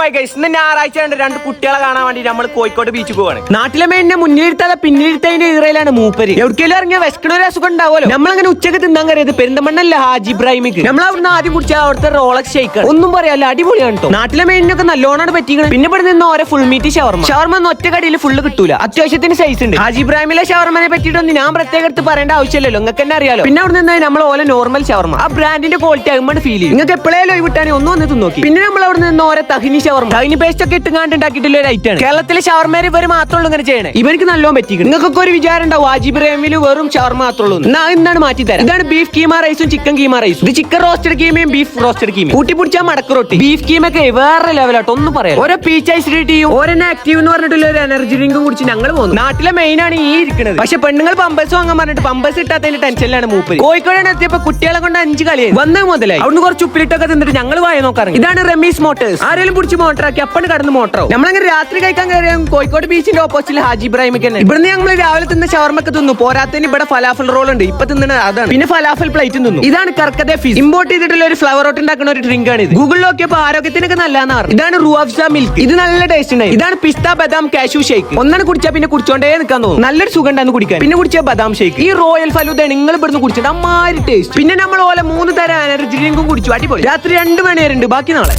Hi guys, ഇന്ന് ഞായറാഴ്ച രണ്ട് കുട്ടികളെ കാണാൻ വേണ്ടി നമ്മൾ കോഴിക്കോട് ബീച്ചിൽ പോവാണ്. നാട്ടിലെ മെയിനെ മുന്നിലിരുത്താതെ പിന്നിലിരുത്തതിന്റെ ഈറയിലാണ് മൂപ്പര്. എവിടേക്കെങ്കിലും ഇറങ്ങിയ വിശക്കണ അസുഖം ഉണ്ടാവുമല്ലോ. നമ്മളങ്ങനെ ഉച്ചക്ക് തിന്നാൻ കയറിയത് പെരിന്തമണ്ണല്ല ഹാജി ഇബ്രാഹിമിക്ക്. നമ്മൾ അവിടുന്ന് ആദ്യം കുടിച്ച അവിടുത്തെ റോളക്സ് ഷേക്ക് ഒന്നും പറയാല്ല, അടിപൊളിയാണ് കേട്ടോ. നാട്ടിലെ മെയിനൊക്കെ നല്ലോണം പറ്റിക്കണം. പിന്നെ ഇവിടെ നിന്ന് ഓരോ ഫുൾ മീറ്റ് ഷവർമ ഒന്നും ഒറ്റ കടയിൽ ഫുള്ള് കിട്ടൂല, അത്യാവശ്യത്തിന് സൈസ് ഉണ്ട്. ഹാജി ഇബ്രാഹിമിലെ ഷവർമനെ പറ്റിയിട്ടൊന്നും ഞാൻ പ്രത്യേക എടുത്ത് പറയേണ്ട ആവശ്യമില്ലല്ലോ, നിങ്ങൾക്ക് തന്നെ അറിയാലോ. പിന്നെ അവിടെ നിന്ന് നമ്മൾ ഓരോ നോർമൽ ഷവർമ ആ ബ്രാൻഡിന്റെ ക്വാളിറ്റി ആകുമ്പോൾ ഫീൽ ചെയ്യും. നിങ്ങൾക്ക് എപ്പോഴേലും വിട്ടാനെ ഒന്നും വന്ന് തിന്നോക്കി. പിന്നെ നമ്മൾ അവിടെ നിന്ന് ഓരോ തഹിനി ഷവർമ പേസ്റ്റ് ഒക്കെ ഇട്ടുകാണ്ട് ഉണ്ടാക്കിയിട്ടുള്ള ഒരു ഐറ്റാണ്. കേരളത്തിലെ ഷവർമേര് ഇവർ മാത്രമുള്ളൂ ഇങ്ങനെ ചെയ്യണേ. ഇവർക്ക് നല്ലോണം പറ്റിക്കണം. നിങ്ങൾക്കൊക്കെ ഒരു വിചാരം ഉണ്ടാവും ഹാജി ഇബ്രാഹിമിൽ വെറും ഷവർമ മാത്രമുള്ളൂ. എന്താണ് മാറ്റി തരാം. ഇതാണ് ബീഫ് കീമ റൈസും ചിക്കൻ കീമ റൈസും. ഇത് ചിക്കൻ റോസ്റ്റഡ് കീമയും ബീഫ് റോസ്റ്റഡ് കീമയും കൂട്ടി പിടിച്ചാൽ മടക്ക് റൊട്ടി. ബീഫ് കീമൊക്കെ വേറെ ലെവലാട്ടോ, ഒന്നും പറയാം. ഓരോ പീച്ച് ഐസ് ടീയും ഓരോ ആക്റ്റീവ് എന്ന് പറഞ്ഞിട്ടുള്ള ഒരു എനർജി ഡ്രിങ്കും കുടിച്ച് ഞങ്ങൾ പോകുന്നു. നാട്ടിലെ മെയിൻ ആണ് ഈ ഇരിക്കുന്നത്. പക്ഷെ പെണ്ണുങ്ങൾ പമ്പേഴ്സ് വാങ്ങാൻ പറഞ്ഞിട്ട് പമ്പേഴ്സ് ഇട്ടാത്തതിന്റെ ടെൻഷനിലാണ് മൂപ്പര്. കോഴിക്കോടാണ് എത്തിയപ്പോ കുട്ടികളെ കൊണ്ട് 5 കളിയായി വന്നത് മുതലായി. അവിടുന്ന് കുറച്ച് ഉപ്പിലിട്ടൊക്കെ തിന്നിട്ട് ഞങ്ങൾ വായ നോക്കാറുണ്ട്. ഇതാണ് റമീസ് മോട്ടോഴ്സ്. ആരെങ്കിലും പിടിച്ച് മോട്ടറാക്കി അപ്പണ് കടന്ന് മോട്ടറാവും. നമ്മളങ്ങനെ രാത്രി കഴിക്കാൻ കയറിയ കോഴിക്കോട് ബീച്ചിന്റെ ഓപ്പോസിറ്റ് ഹാജി ഇബ്രാഹിമിക്ക് തന്നെ. ഇവിടുന്ന് ഞങ്ങൾ രാവിലെ തിന്ന ഷവർമൊക്കെ തിന്നു. പോരാത്തതിന് ഇവിടെ ഫലാഫൽ റോൾ ഉണ്ട്. ഇപ്പൊ തിന്നുന്നത് അതാണ്. പിന്നെ ഫലാഫൽ പ്ലേറ്റ് തിന്നു. ഇതാണ് കർക്കദ ഫിസ്. ഇമ്പോർട്ട് ചെയ്തിട്ടുള്ള ഒരു ഫ്ലവർ ഔട്ട് ഉണ്ടാക്കുന്ന ഒരു ഡ്രിങ്ക് ആണ് ഇത്. ഗൂഗിളിൽ നോക്കിയപ്പോൾ ആരോഗ്യത്തിനൊക്കെ നല്ലതാണ് പറഞ്ഞു. ഇതാണ് റൂഅഫ്സ മിൽക്ക്. ഇത് നല്ല ടേസ്റ്റ് ഉണ്ട്. ഇതാണ് പിസ്ത ബദാം കാഷ്യൂ ഷേക്ക്. ഒന്നാണ് കുടിച്ചാൽ പിന്നെ കുടിച്ചോണ്ടേ നിൽക്കാൻ തോന്നും. നല്ലൊരു സുഖം ഉണ്ടാകുന്ന കുടിക്കാൻ. പിന്നെ കുടിച്ച ബദാം ഷേക്ക്. ഈ റോയൽ ഫലൂദ നിങ്ങൾ ഇവിടുന്ന് കുടിച്ചിട്ട് അമ്മാരി ടേസ്റ്റ്. പിന്നെ നമ്മൾ ഓലെ 3 തരം എനർജി ഡ്രിങ്കും കുടിച്ചു. അടിപൊളി. രാത്രി 2 മണി വരെ ഉണ്ട്. ബാക്കി നാളെ.